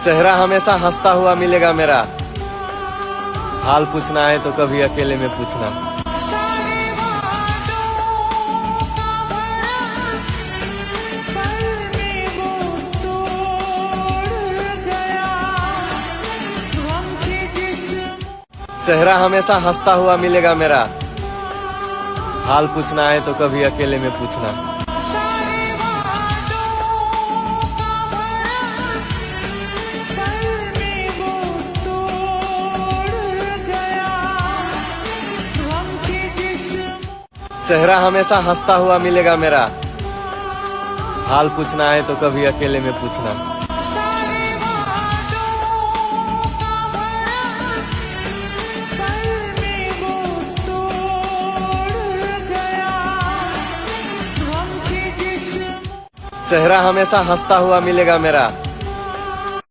चेहरा हमेशा हंसता हुआ मिलेगा मेरा। हाल पूछना है तो कभी अकेले में पूछना। चेहरा हमेशा हंसता हुआ मिलेगा मेरा। हाल पूछना है तो कभी अकेले में पूछना। चेहरा हमेशा हंसता हुआ मिलेगा मेरा। हाल पूछना है तो कभी अकेले में पूछना। चेहरा हमेशा हंसता हुआ मिलेगा मेरा।